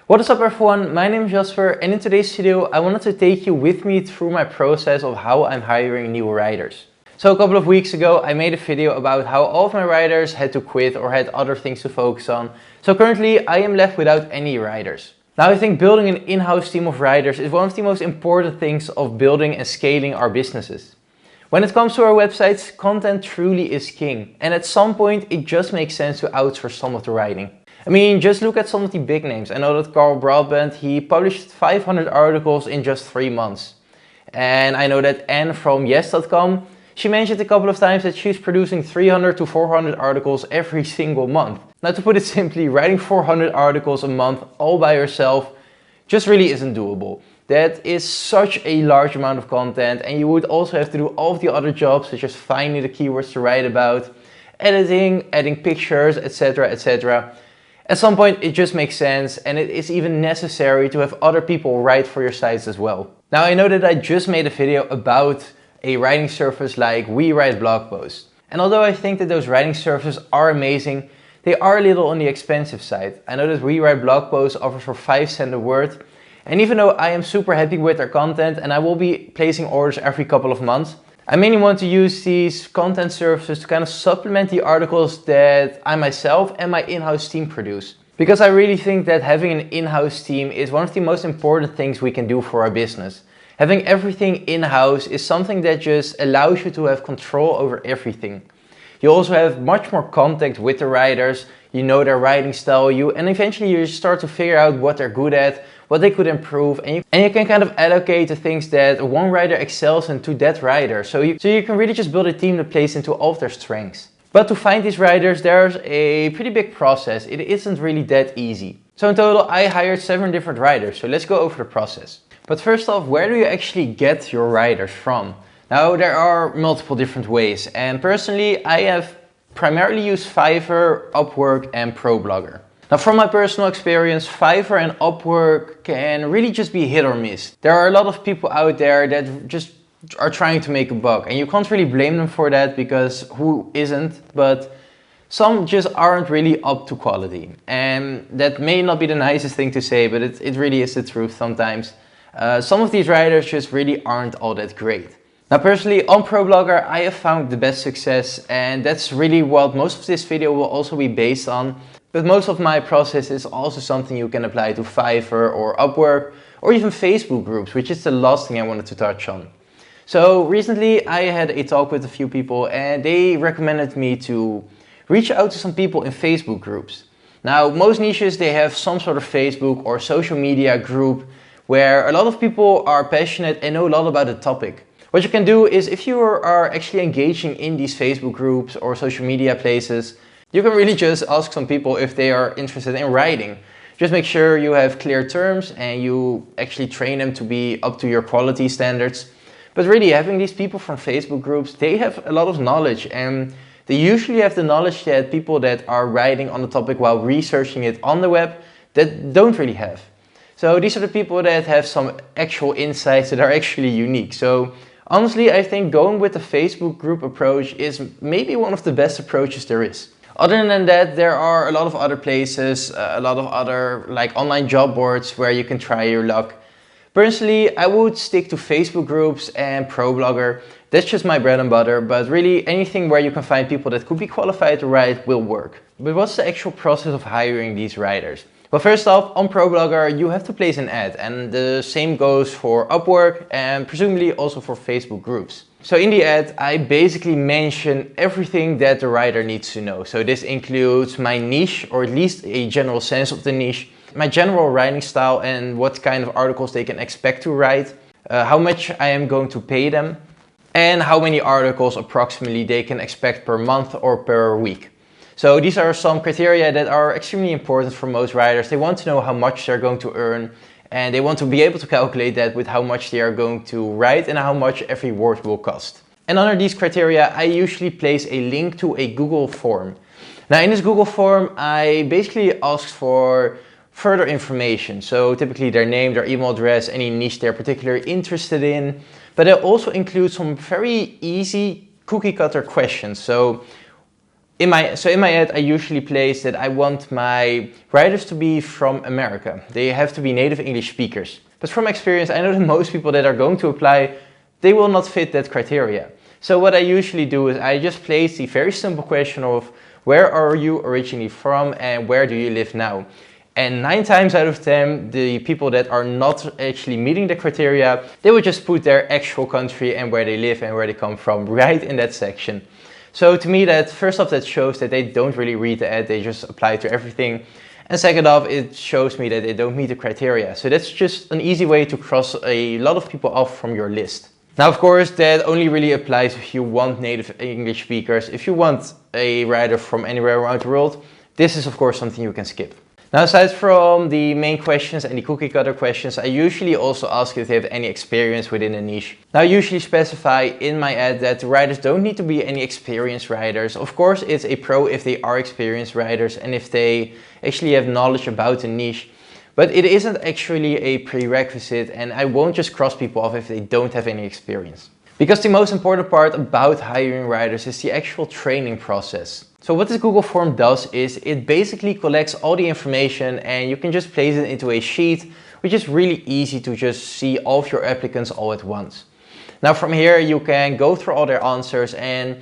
What is up everyone, my name is Jasper and in today's video I wanted to take you with me through my process of how I'm hiring new writers. So a couple of weeks ago I made a video about how all of my writers had to quit or had other things to focus on. So currently I am left without any writers. Now I think building an in-house team of writers is one of the most important things of building and scaling our businesses. When it comes to our websites, content truly is king, and at some point it just makes sense to outsource some of the writing. I mean, just look at some of the big names. I know that Carl Broadbent, he published 500 articles in just 3 months. And I know that Anne from yes.com, she mentioned a couple of times that she's producing 300 to 400 articles every single month. Now to put it simply, writing 400 articles a month all by yourself just really isn't doable. That is such a large amount of content, and you would also have to do all of the other jobs such as finding the keywords to write about, editing, adding pictures, etc, etc. At some point it just makes sense, and it is even necessary to have other people write for your sites as well. Now I know that I just made a video about a writing service like We Write blog posts. And although I think that those writing services are amazing, they are a little on the expensive side. I know that We Write blog posts offers for 5 cents a word. And even though I am super happy with their content and I will be placing orders every couple of months, I mainly want to use these content services to kind of supplement the articles that I myself and my in-house team produce. Because I really think that having an in-house team is one of the most important things we can do for our business. Having everything in-house is something that just allows you to have control over everything. You also have much more contact with the writers, you know their writing style, and eventually you start to figure out what they're good at, what they could improve, and you can kind of allocate the things that one writer excels in to that writer. So you can really just build a team that plays into all of their strengths. But to find these writers, there's a pretty big process. It isn't really that easy. So in total, I hired 7 different writers. So let's go over the process. But first off, where do you actually get your writers from? Now, there are multiple different ways. And personally, I have primarily used Fiverr, Upwork, and ProBlogger. Now from my personal experience, Fiverr and Upwork can really just be hit or miss. There are a lot of people out there that just are trying to make a buck, and you can't really blame them for that because who isn't, but some just aren't really up to quality. And that may not be the nicest thing to say, but it really is the truth sometimes. Some of these writers just really aren't all that great. Now personally on ProBlogger I have found the best success, and that's really what most of this video will also be based on. But most of my process is also something you can apply to Fiverr or Upwork or even Facebook groups, which is the last thing I wanted to touch on. So recently I had a talk with a few people and they recommended me to reach out to some people in Facebook groups. Now most niches, they have some sort of Facebook or social media group where a lot of people are passionate and know a lot about the topic. What you can do is, if you are actually engaging in these Facebook groups or social media places, you can really just ask some people if they are interested in writing. Just make sure you have clear terms and you actually train them to be up to your quality standards. But really, having these people from Facebook groups, they have a lot of knowledge, and they usually have the knowledge that people that are writing on the topic while researching it on the web that don't really have. So these are the people that have some actual insights that are actually unique. So honestly, I think going with the Facebook group approach is maybe one of the best approaches there is. Other than that, there are a lot of other places, a lot of other like online job boards where you can try your luck. Personally, I would stick to Facebook groups and ProBlogger. That's just my bread and butter, but really anything where you can find people that could be qualified to write will work. But what's the actual process of hiring these writers? Well, first off, on ProBlogger, you have to place an ad, and the same goes for Upwork and presumably also for Facebook groups. So in the ad, I basically mention everything that the writer needs to know. So this includes my niche, or at least a general sense of the niche, my general writing style and what kind of articles they can expect to write, how much I am going to pay them, and how many articles approximately they can expect per month or per week. So these are some criteria that are extremely important for most writers. They want to know how much they're going to earn, and they want to be able to calculate that with how much they are going to write and how much every word will cost. And under these criteria, I usually place a link to a Google form. Now in this Google form, I basically ask for further information. So typically their name, their email address, any niche they're particularly interested in. But I also include some very easy cookie cutter questions. So In my ad, I usually place that I want my writers to be from America. They have to be native English speakers. But from experience, I know that most people that are going to apply, they will not fit that criteria. So what I usually do is I just place the very simple question of where are you originally from and where do you live now? And 9 times out of 10, the people that are not actually meeting the criteria, they will just put their actual country and where they live and where they come from right in that section. So to me, that first off, that shows that they don't really read the ad, they just apply to everything. And second off, it shows me that they don't meet the criteria. So that's just an easy way to cross a lot of people off from your list. Now, of course, that only really applies if you want native English speakers. If you want a writer from anywhere around the world, this is of course something you can skip. Now, aside from the main questions and the cookie cutter questions, I usually also ask if they have any experience within a niche. Now, I usually specify in my ad that the writers don't need to be any experienced writers. Of course, it's a pro if they are experienced writers and if they actually have knowledge about the niche. But it isn't actually a prerequisite, and I won't just cross people off if they don't have any experience. Because the most important part about hiring writers is the actual training process. So what this Google form does is it basically collects all the information and you can just place it into a sheet, which is really easy to just see all of your applicants all at once. Now from here you can go through all their answers, and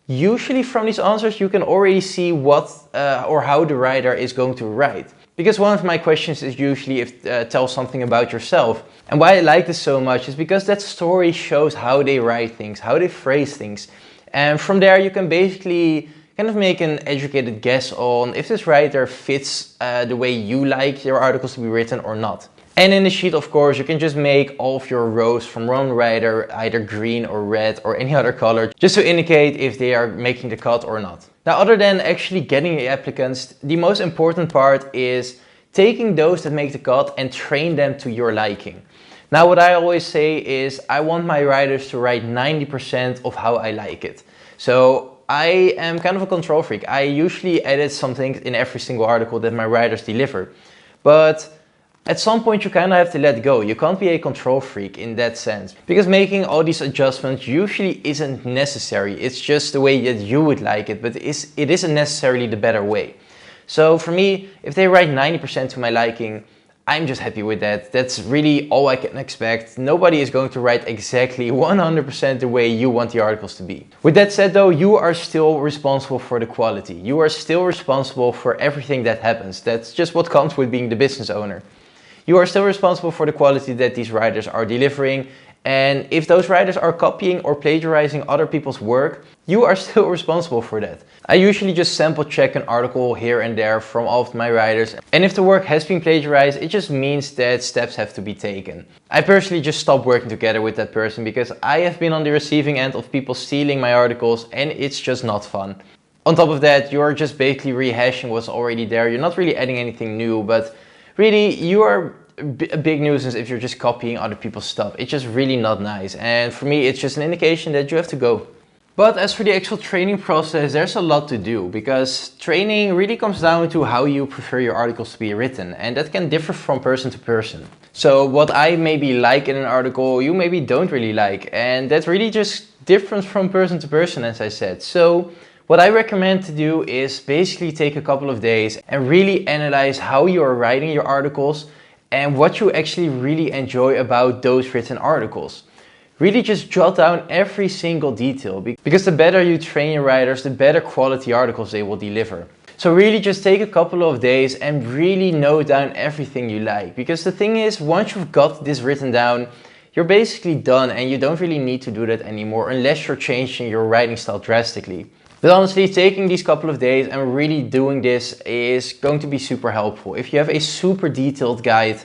usually from these answers you can already see what or how the writer is going to write. Because one of my questions is usually tell something about yourself. And why I like this so much is because that story shows how they write things, how they phrase things. And from there you can basically kind of make an educated guess on if this writer fits the way you like your articles to be written or not. And in the sheet, of course, you can just make all of your rows from one writer either green or red or any other color, just to indicate if they are making the cut or not. Now, other than actually getting the applicants, the most important part is taking those that make the cut and train them to your liking. Now, what I always say is I want my writers to write 90% of how I like it. So I am kind of a control freak. I usually edit something in every single article that my writers deliver. But at some point you kind of have to let go. You can't be a control freak in that sense. Because making all these adjustments usually isn't necessary. It's just the way that you would like it, but it isn't necessarily the better way. So for me, if they write 90% to my liking, I'm just happy with that. That's really all I can expect. Nobody is going to write exactly 100% the way you want the articles to be. With that said though, you are still responsible for the quality. You are still responsible for everything that happens. That's just what comes with being the business owner. You are still responsible for the quality that these writers are delivering. And if those writers are copying or plagiarizing other people's work, you are still responsible for that. I usually just sample check an article here and there from all of my writers. And if the work has been plagiarized, it just means that steps have to be taken. I personally just stopped working together with that person because I have been on the receiving end of people stealing my articles and it's just not fun. On top of that, you're just basically rehashing what's already there. You're not really adding anything new, but really you are a big nuisance if you're just copying other people's stuff. It's just really not nice. And for me, it's just an indication that you have to go. But as for the actual training process, there's a lot to do because training really comes down to how you prefer your articles to be written, and that can differ from person to person. So what I maybe like in an article, you maybe don't really like, and that's really just different from person to person, as I said. So what I recommend to do is basically take a couple of days and really analyze how you are writing your articles and what you actually really enjoy about those written articles. Really just jot down every single detail, because the better you train your writers, the better quality articles they will deliver. So really just take a couple of days and really note down everything you like. Because the thing is, once you've got this written down, you're basically done and you don't really need to do that anymore unless you're changing your writing style drastically. But honestly, taking these couple of days and really doing this is going to be super helpful. If you have a super detailed guide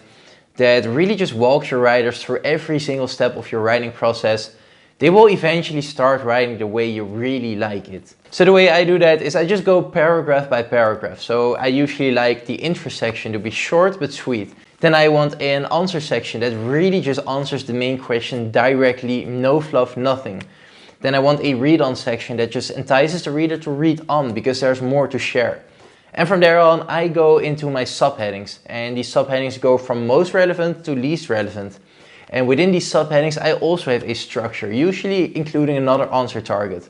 that really just walks your writers through every single step of your writing process, they will eventually start writing the way you really like it. So the way I do that is I just go paragraph by paragraph. So I usually like the intro section to be short but sweet. Then I want an answer section that really just answers the main question directly, no fluff, nothing. Then I want a read-on section that just entices the reader to read on because there's more to share. And from there on, I go into my subheadings, and these subheadings go from most relevant to least relevant. And within these subheadings, I also have a structure, usually including another answer target.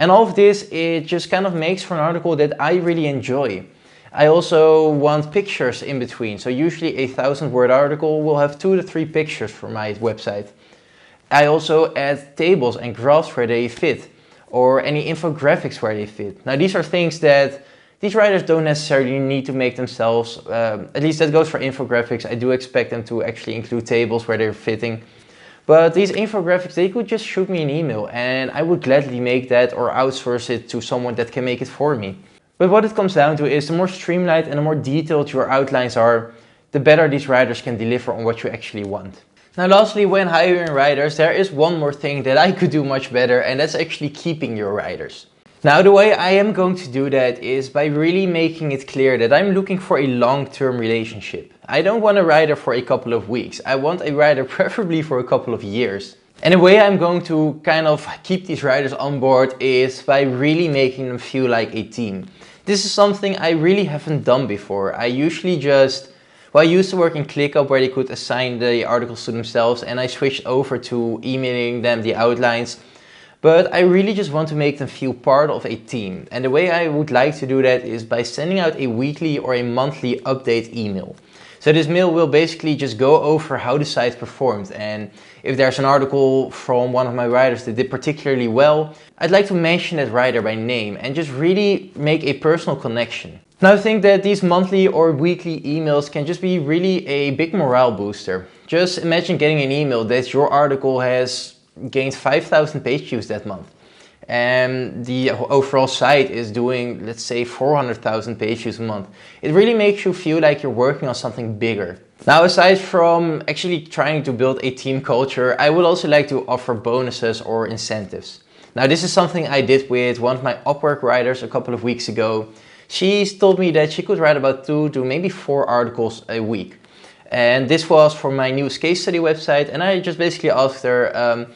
And all of this, it just kind of makes for an article that I really enjoy. I also want pictures in between. So usually a 1,000-word article will have 2 to 3 pictures for my website. I also add tables and graphs where they fit, or any infographics where they fit. Now these are things that these writers don't necessarily need to make themselves. At least that goes for infographics. I do expect them to actually include tables where they're fitting. But these infographics, they could just shoot me an email and I would gladly make that or outsource it to someone that can make it for me. But what it comes down to is the more streamlined and the more detailed your outlines are, the better these writers can deliver on what you actually want. Now lastly, when hiring writers, there is one more thing that I could do much better, and that's actually keeping your writers. Now the way I am going to do that is by really making it clear that I'm looking for a long-term relationship. I don't want a writer for a couple of weeks. I want a writer preferably for a couple of years. And the way I'm going to kind of keep these writers on board is by really making them feel like a team. This is something I really haven't done before. I usually I used to work in ClickUp where they could assign the articles to themselves, and I switched over to emailing them the outlines. But I really just want to make them feel part of a team. And the way I would like to do that is by sending out a weekly or a monthly update email. So this mail will basically just go over how the site performed, and if there's an article from one of my writers that did particularly well, I'd like to mention that writer by name and just really make a personal connection. Now I think that these monthly or weekly emails can just be really a big morale booster. Just imagine getting an email that your article has gained 5,000 page views that month. And the overall site is doing, let's say, 400,000 page views a month. It really makes you feel like you're working on something bigger. Now, aside from actually trying to build a team culture, I would also like to offer bonuses or incentives. Now, this is something I did with one of my Upwork writers a couple of weeks ago. She told me that she could write about 2 to maybe 4 articles a week. And this was for my newest case study website, and I just basically asked her,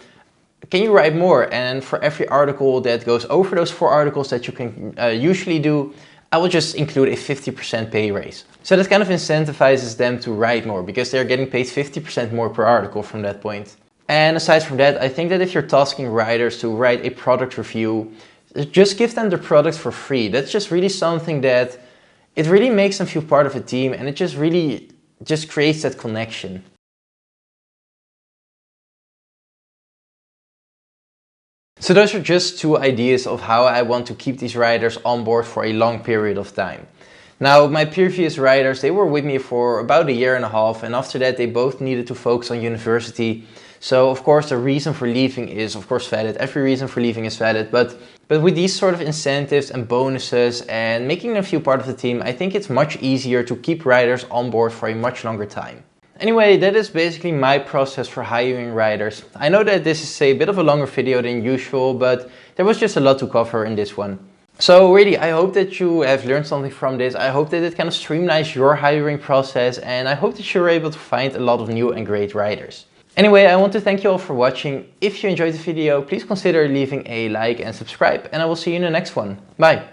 can you write more? And for every article that goes over those 4 articles that you can usually do, I will just include a 50% pay raise. So that kind of incentivizes them to write more because they're getting paid 50% more per article from that point. And aside from that, I think that if you're tasking writers to write a product review, just give them the product for free. That's just really something that it really makes them feel part of a team, and it just really just creates that connection. So those are just 2 ideas of how I want to keep these writers on board for a long period of time. Now, my previous writers, they were with me for about 1.5 years, and after that they both needed to focus on university. So of course the reason for leaving is of course valid. Every reason for leaving is valid, but with these sort of incentives and bonuses and making them feel part of the team, I think it's much easier to keep writers on board for a much longer time. Anyway, that is basically my process for hiring writers. I know that this is a bit of a longer video than usual, but there was just a lot to cover in this one. So really, I hope that you have learned something from this. I hope that it kind of streamlines your hiring process, and I hope that you're able to find a lot of new and great writers. Anyway, I want to thank you all for watching. If you enjoyed the video, please consider leaving a like and subscribe, and I will see you in the next one. Bye!